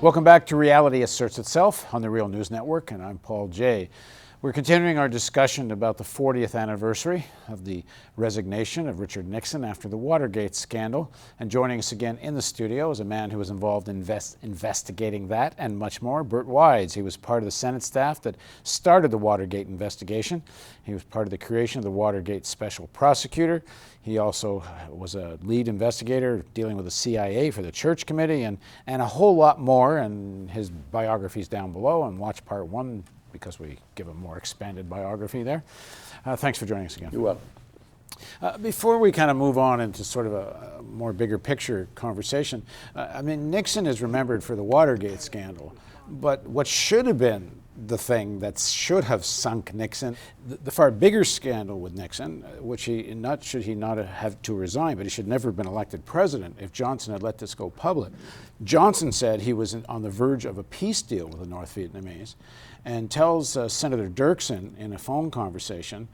Welcome back to Reality Asserts Itself on the Real News Network, and I'm Paul Jay. We're continuing our discussion about the 40th anniversary of the resignation of Richard Nixon after the Watergate scandal. And joining us again in the studio is a man who was involved in investigating that and much more, Burt Wides. He was part of the Senate staff that started the Watergate investigation. He was part of the creation of the Watergate special prosecutor. He also was a lead investigator dealing with the CIA for the Church Committee and a whole lot more. And his biography's down below, and watch part one because we give a more expanded biography there. Thanks for joining us again. You're welcome. Before we kind of move on into sort of a more bigger picture conversation, I mean, Nixon is remembered for the Watergate scandal, but what should have been the thing that should have sunk Nixon, the far bigger scandal with Nixon, which should he not have to resign, but he should never have been elected president if Johnson had let this go public. Johnson said he was on the verge of a peace deal with the North Vietnamese, and tells Senator Dirksen in a phone conversation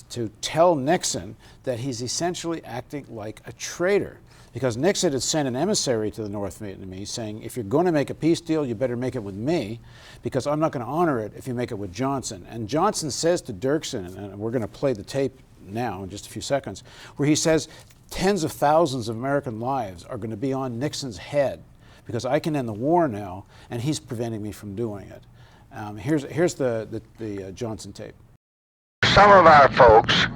to tell Nixon that he's essentially acting like a traitor, because Nixon had sent an emissary to the North Vietnamese saying, if you're going to make a peace deal, you better make it with me, because I'm not going to honor it if you make it with Johnson. And Johnson says to Dirksen, and we're going to play the tape now in just a few seconds, where he says tens of thousands of American lives are going to be on Nixon's head because I can end the war now, and he's preventing me from doing it. Here's the Johnson tape. Some of our folks,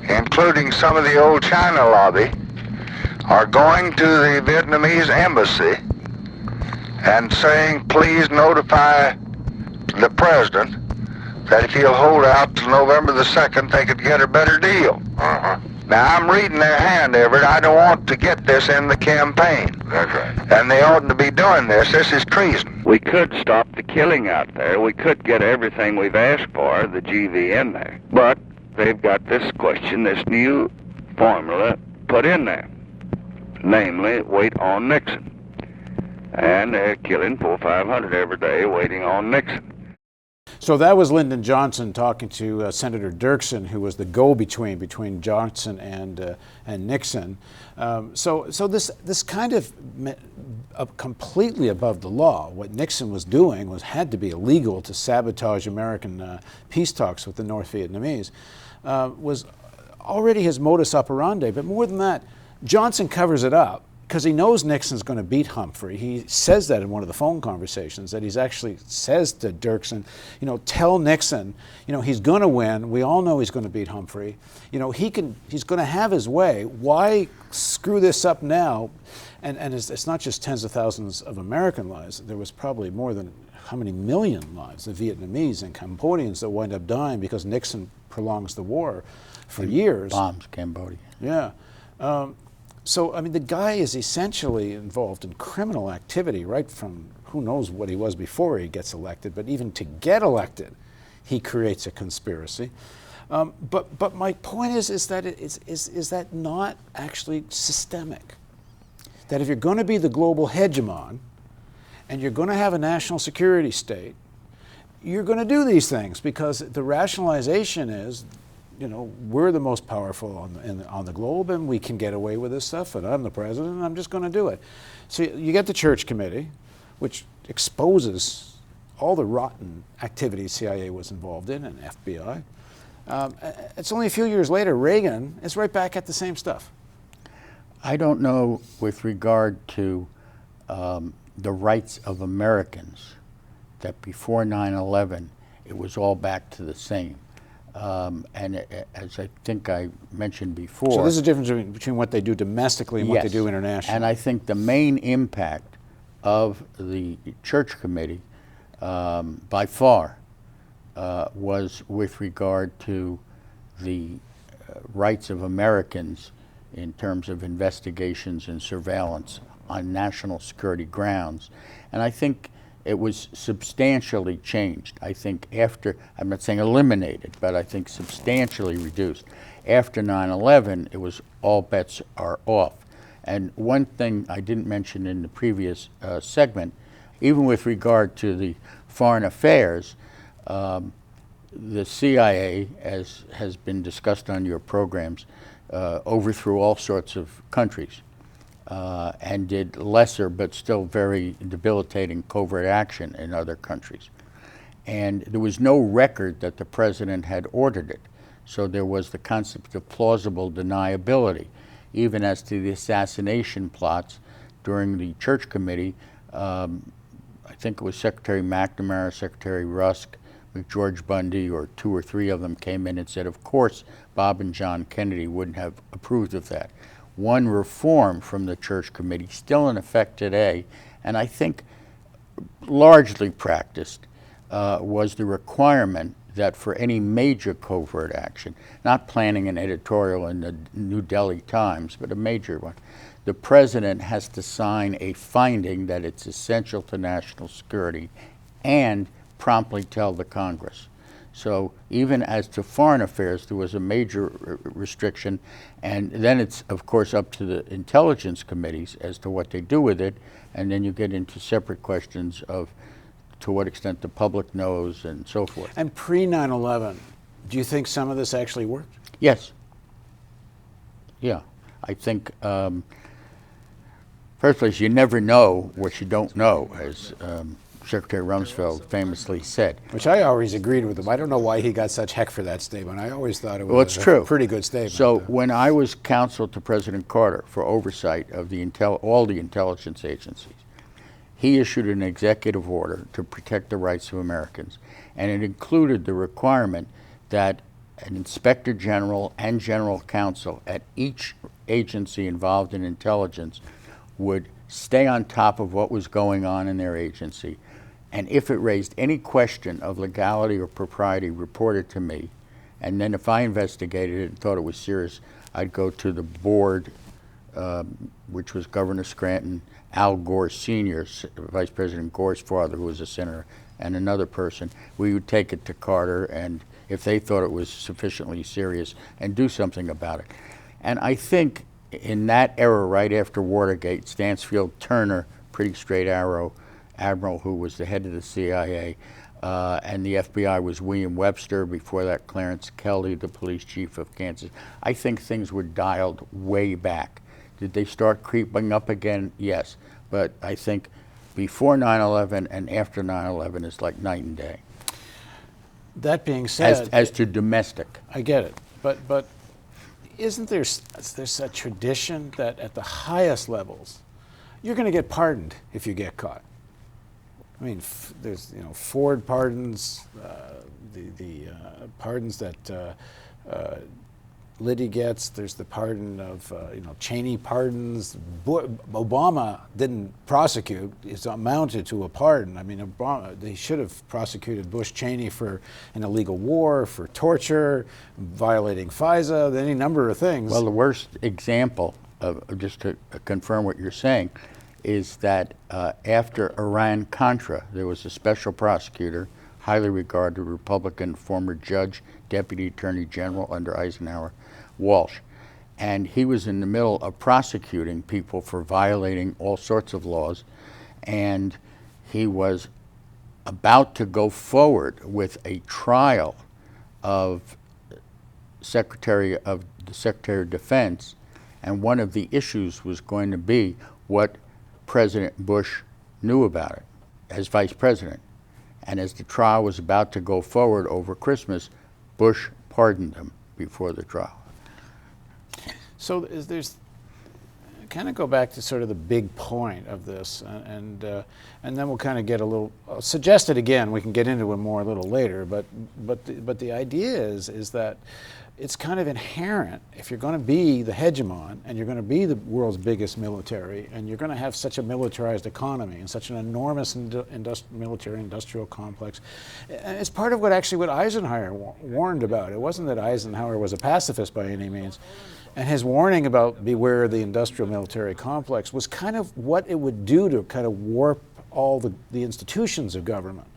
including some of the old China lobby, are going to the Vietnamese embassy and saying, please notify the president that if he'll hold out till November the 2nd, they could get a better deal. Now, I'm reading their hand, Everett. I don't want to get this in the campaign. That's right. And they oughtn't to be doing this. This is treason. We could stop the killing out there. We could get everything we've asked for, the GV, in there. But they've got this question, this new formula put in there. Namely, wait on Nixon. And they're killing 400 or 500 every day waiting on Nixon. So that was Lyndon Johnson talking to Senator Dirksen, who was the go-between Johnson and Nixon. So this kind of completely above the law. What Nixon was doing had to be illegal to sabotage American peace talks with the North Vietnamese. Was already his modus operandi, but more than that, Johnson covers it up because he knows Nixon's going to beat Humphrey. He says that in one of the phone conversations, that he's actually says to Dirksen, tell Nixon, he's going to win. We all know he's going to beat Humphrey. He's going to have his way. Why screw this up now? And it's not just tens of thousands of American lives. There was probably more than how many million lives of Vietnamese and Cambodians that wind up dying because Nixon prolongs the war for years. Bombs Cambodia. Yeah. So, I mean, the guy is essentially involved in criminal activity right from who knows what he was before he gets elected, but even to get elected, he creates a conspiracy. But my point is that is that not actually systemic? That if you're going to be the global hegemon and you're going to have a national security state, you're going to do these things because the rationalization is, we're the most powerful on the globe, and we can get away with this stuff, and I'm the president, and I'm just going to do it. So you get the Church Committee, which exposes all the rotten activities CIA was involved in, and FBI. It's only a few years later, Reagan is right back at the same stuff. I don't know with regard to the rights of Americans that before 9/11, it was all back to the same. And as I think I mentioned before... So there's a difference between what they do domestically and what they do internationally. And I think the main impact of the Church Committee, by far, was with regard to the rights of Americans in terms of investigations and surveillance on national security grounds. And I think it was substantially changed. I think after, I'm not saying eliminated, but I think substantially reduced. After 9/11, it was all bets are off. And one thing I didn't mention in the previous segment, even with regard to the foreign affairs, the CIA, as has been discussed on your programs, overthrew all sorts of countries. and did lesser but still very debilitating covert action in other countries. And there was no record that the president had ordered it. So there was the concept of plausible deniability. Even as to the assassination plots during the Church Committee, I think it was Secretary McNamara, Secretary Rusk, McGeorge Bundy, or 2 or 3 of them came in and said, of course, Bob and John Kennedy wouldn't have approved of that. One reform from the Church Committee, still in effect today, and I think largely practiced, was the requirement that for any major covert action, not planning an editorial in the New Delhi Times, but a major one, the president has to sign a finding that it's essential to national security and promptly tell the Congress. So even as to foreign affairs, there was a major restriction, and then it's, of course, up to the intelligence committees as to what they do with it, and then you get into separate questions of to what extent the public knows and so forth. And pre-9/11, do you think some of this actually worked? Yes. Yeah. I think, first place, you never know what you don't know, as Secretary Rumsfeld famously said. Which I always agreed with him. I don't know why he got such heck for that statement. I always thought it was Well, it's true. a pretty good statement. So when I was counsel to President Carter for oversight of the all the intelligence agencies, he issued an executive order to protect the rights of Americans, and it included the requirement that an inspector general and general counsel at each agency involved in intelligence would stay on top of what was going on in their agency, and if it raised any question of legality or propriety, report it to me. And then if I investigated it and thought it was serious, I'd go to the board, which was Governor Scranton, Al Gore Sr., Vice President Gore's father, who was a senator, and another person. We would take it to Carter, and if they thought it was sufficiently serious, and do something about it. And I think in that era, right after Watergate, Stansfield Turner, pretty straight arrow admiral who was the head of the CIA, and the FBI was William Webster, before that Clarence Kelly, the police chief of Kansas. I think things were dialed way back. Did they start creeping up again? Yes. But I think before 9/11 and after 9/11 is like night and day. That being said, As to domestic. I get it, but isn't there's a tradition that at the highest levels, you're going to get pardoned if you get caught? I mean, there's Ford pardons, the pardons that Liddy gets. There's the pardon of Cheney pardons. Obama didn't prosecute; it's amounted to a pardon. I mean, they should have prosecuted Bush Cheney for an illegal war, for torture, violating FISA, any number of things. Well, the worst example of just to confirm what you're saying is that after Iran-Contra, there was a special prosecutor, highly regarded Republican former judge, deputy attorney general under Eisenhower, Walsh. And he was in the middle of prosecuting people for violating all sorts of laws, and he was about to go forward with a trial of the Secretary of Defense, and one of the issues was going to be what President Bush knew about it as vice president. And as the trial was about to go forward over Christmas, Bush pardoned him before the trial. So there's kind of go back to sort of the big point of this, and then we'll kind of get a little. I'll suggest it again. We can get into it more a little later. But the idea is that it's kind of inherent if you're going to be the hegemon and you're going to be the world's biggest military and you're going to have such a militarized economy and such an enormous military industrial complex. And it's part of what Eisenhower warned about. It wasn't that Eisenhower was a pacifist by any means. And his warning about beware the industrial military complex was kind of what it would do to kind of warp all the institutions of government.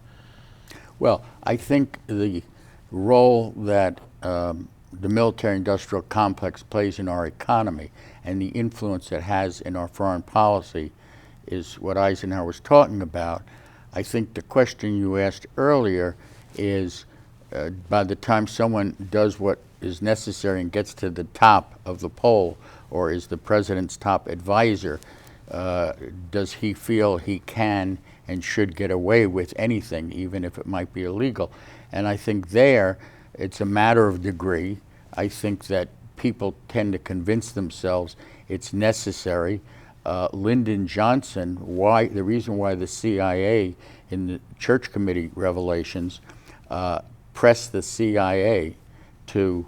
Well, I think the role that the military-industrial complex plays in our economy and the influence it has in our foreign policy is what Eisenhower was talking about. I think the question you asked earlier is by the time someone does what is necessary and gets to the top of the poll, or is the president's top advisor, does he feel he can and should get away with anything, even if it might be illegal? And I think there, it's a matter of degree. I think that people tend to convince themselves it's necessary. Lyndon Johnson, the reason why the CIA in the Church Committee revelations pressed the CIA to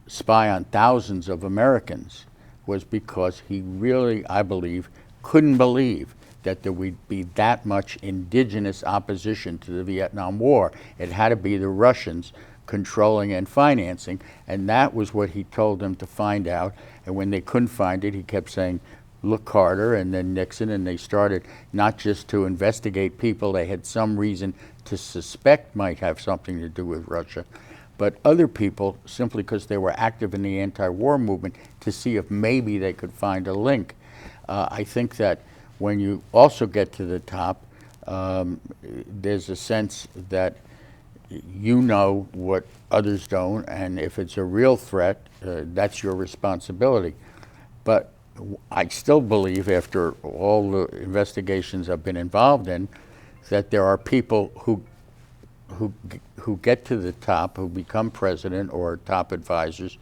spy on thousands of Americans was because he really, I believe, couldn't believe that there would be that much indigenous opposition to the Vietnam War. It had to be the Russians controlling and financing, and that was what he told them to find out. And when they couldn't find it, he kept saying, look Carter and then Nixon, and they started not just to investigate people they had some reason to suspect might have something to do with Russia, but other people simply because they were active in the anti-war movement to see if maybe they could find a link. I think that when you also get to the top, there's a sense that you know what others don't, and if it's a real threat, that's your responsibility. But I still believe, after all the investigations I've been involved in, that there are people who get to the top, who become president or top advisors,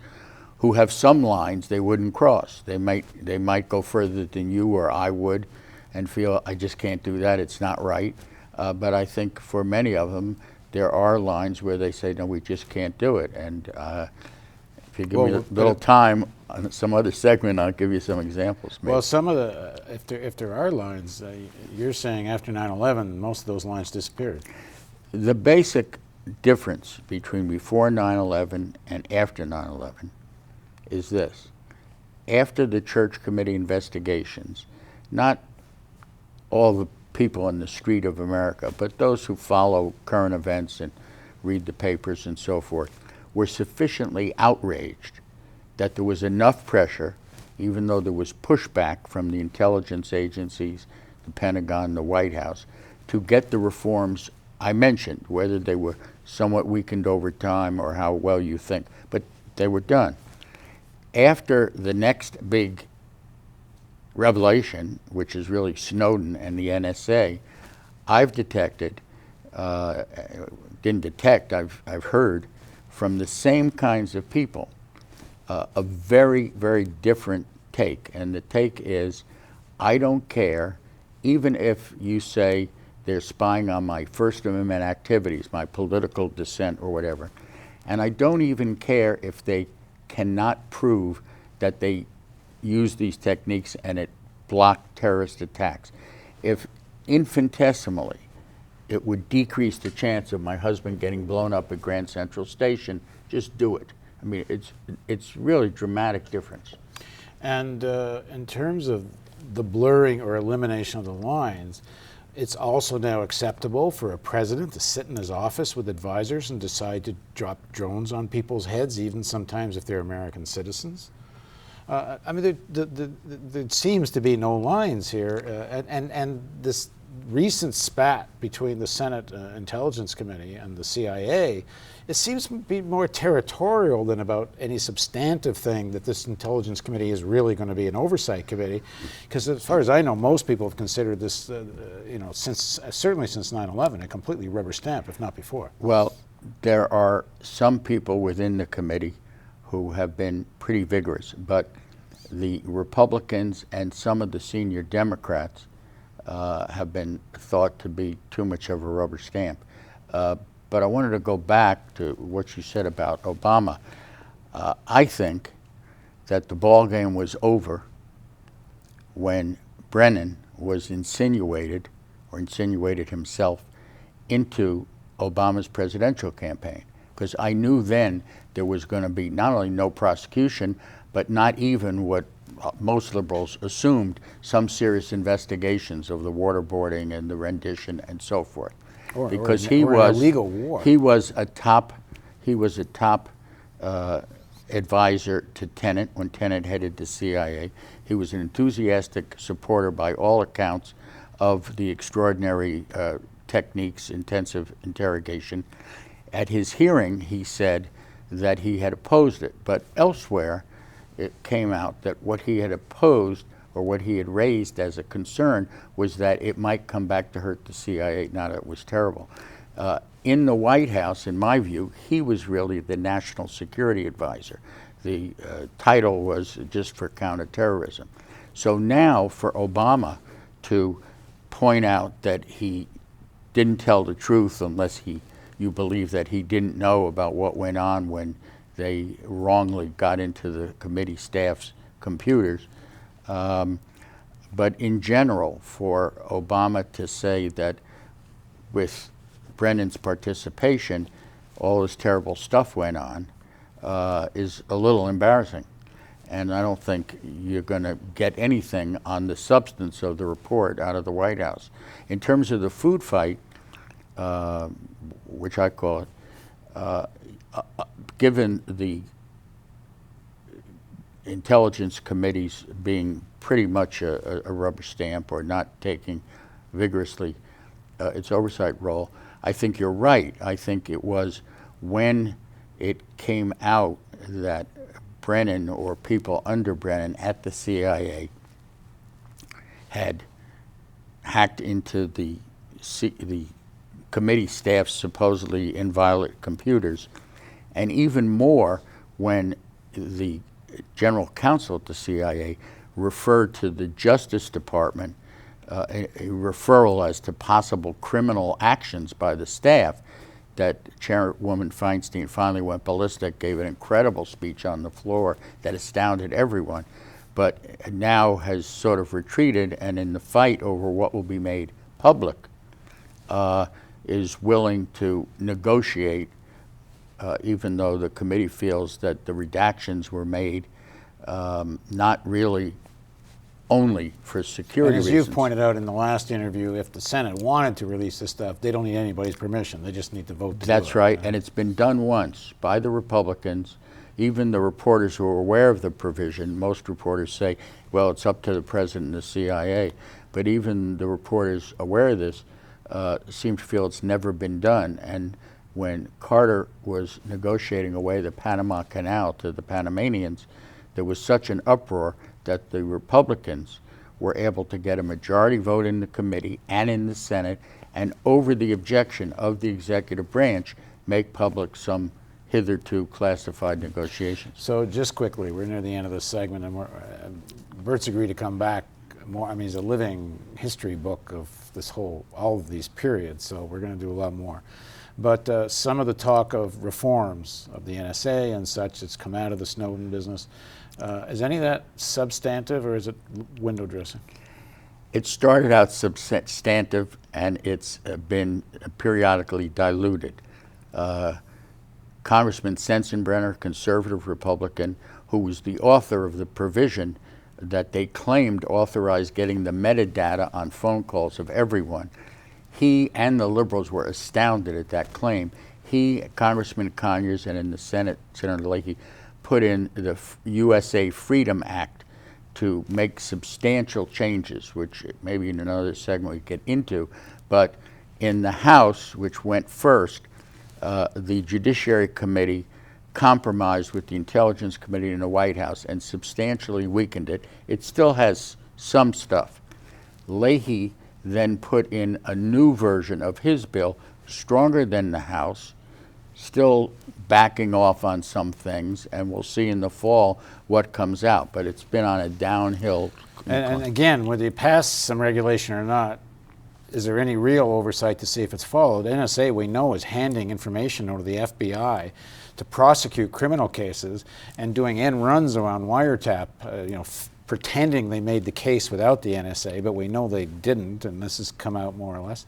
who have some lines they wouldn't cross. They might go further than you or I would, and feel I just can't do that. It's not right. But I think for many of them, there are lines where they say, no, we just can't do it. And if you give me a little time on some other segment, I'll give you some examples. Maybe. Well, some of the, if there are lines, you're saying after 9/11, most of those lines disappeared. The basic difference between before 9/11 and after 9/11 is this. After the Church Committee investigations, not all the people on the street of America, but those who follow current events and read the papers and so forth, were sufficiently outraged that there was enough pressure, even though there was pushback from the intelligence agencies, the Pentagon, the White House, to get the reforms I mentioned, whether they were somewhat weakened over time or how well you think, but they were done. After the next big revelation, which is really Snowden and the NSA, I've detected, didn't detect, I've heard from the same kinds of people a very, very different take. And the take is, I don't care, even if you say they're spying on my First Amendment activities, my political dissent or whatever, and I don't even care if they cannot prove that they use these techniques and it blocked terrorist attacks. If infinitesimally it would decrease the chance of my husband getting blown up at Grand Central Station, just do it. I mean, it's really dramatic difference. And in terms of the blurring or elimination of the lines, it's also now acceptable for a president to sit in his office with advisors and decide to drop drones on people's heads, even sometimes if they're American citizens. I mean, there seems to be no lines here, and this recent spat between the Senate Intelligence Committee and the CIA, it seems to be more territorial than about any substantive thing that this Intelligence Committee is really going to be an oversight committee, because as far as I know, most people have considered this, certainly since 9/11, a completely rubber stamp, if not before. Well, there are some people within the committee who have been pretty vigorous, but the Republicans and some of the senior Democrats have been thought to be too much of a rubber stamp. But I wanted to go back to what you said about Obama. I think that the ball game was over when Brennan was insinuated himself into Obama's presidential campaign, because I knew then there was going to be not only no prosecution, but not even what most liberals assumed, some serious investigations of the waterboarding and the rendition and so forth. Because he was an illegal war. He was a top advisor to Tenet when Tenet headed the CIA. He was an enthusiastic supporter, by all accounts, of the extraordinary techniques, intensive interrogation. At his hearing, he said that he had opposed it. But elsewhere, it came out that what he had opposed, or what he had raised as a concern, was that it might come back to hurt the CIA, not that it was terrible. In the White House, in my view, he was really the national security advisor. The title was just for counterterrorism. So now for Obama to point out that he didn't tell the truth unless you believe that he didn't know about what went on when they wrongly got into the committee staff's computers. But in general, for Obama to say that with Brennan's participation, all this terrible stuff went on, is a little embarrassing. And I don't think you're going to get anything on the substance of the report out of the White House. In terms of the food fight, which I call it, given the intelligence committees being pretty much a rubber stamp or not taking vigorously its oversight role, I think you're right. I think it was when it came out that Brennan or people under Brennan at the CIA had hacked into the committee staff's supposedly inviolate computers, and even more when the general counsel at the CIA referred to the Justice Department, a referral as to possible criminal actions by the staff, that Chairwoman Feinstein finally went ballistic, gave an incredible speech on the floor that astounded everyone, but now has sort of retreated, and in the fight over what will be made public, is willing to negotiate, even though the committee feels that the redactions were made not really only for security reasons. And as you've pointed out in the last interview, if the Senate wanted to release this stuff, they don't need anybody's permission. They just need to vote to do it. That's right, and it's been done once by the Republicans. Even the reporters who are aware of the provision, most reporters say, well, it's up to the president and the CIA. But even the reporters aware of this seem to feel it's never been done. And when Carter was negotiating away the Panama Canal to the Panamanians, there was such an uproar that the Republicans were able to get a majority vote in the committee and in the Senate, and over the objection of the executive branch, make public some hitherto classified negotiations. So just quickly, we're near the end of this segment, and Burt's agreed to come back more. I mean, he's a living history book of this all of these periods, so we're going to do a lot more. But some of the talk of reforms of the NSA and such that's come out of the Snowden business, is any of that substantive, or is it window dressing? It started out substantive, and it's been periodically diluted. Congressman Sensenbrenner, conservative Republican, who was the author of the provision that they claimed authorized getting the metadata on phone calls of everyone, he and the liberals were astounded at that claim. He, Congressman Conyers, and in the Senate, Senator Leahy, put in the USA Freedom Act to make substantial changes, which maybe in another segment we get into. But in the House, which went first, the Judiciary Committee compromised with the Intelligence Committee in the White House and substantially weakened it. It still has some stuff. Leahy then put in a new version of his bill, stronger than the House, still backing off on some things, and we'll see in the fall what comes out. But it's been on a downhill. And again, whether you pass some regulation or not, is there any real oversight to see if it's followed? NSA, we know, is handing information over to the FBI to prosecute criminal cases and doing end runs around wiretap, pretending they made the case without the NSA, but we know they didn't, and this has come out more or less.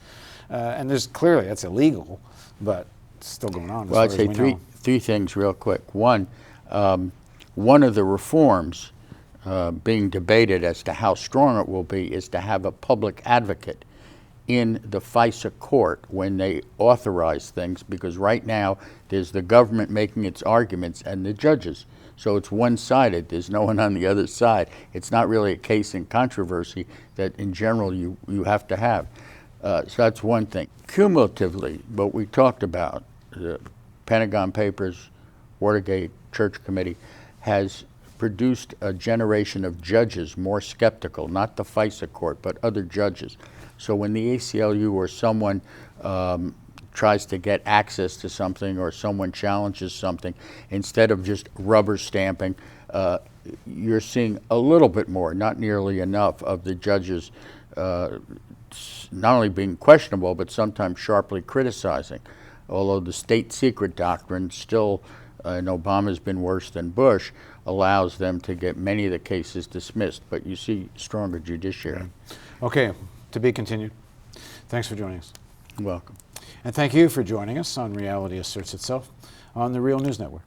And there's clearly, that's illegal, but it's still going on. Well, I'd say three things real quick. One of the reforms being debated as to how strong it will be is to have a public advocate in the FISA court when they authorize things, because right now there's the government making its arguments and the judges. So it's one-sided. There's no one on the other side. It's not really a case in controversy that in general you have to have. So that's one thing. Cumulatively, what we talked about, the Pentagon Papers, Post-Watergate Church Committee has produced a generation of judges more skeptical, not the FISA court, but other judges. So when the ACLU or someone tries to get access to something or someone challenges something, instead of just rubber stamping, you're seeing a little bit more, not nearly enough, of the judges not only being questionable, but sometimes sharply criticizing. Although the state secret doctrine still, and Obama's been worse than Bush, allows them to get many of the cases dismissed. But you see stronger judiciary. Okay, to be continued. Thanks for joining us. You're welcome. And thank you for joining us on Reality Asserts Itself on the Real News Network.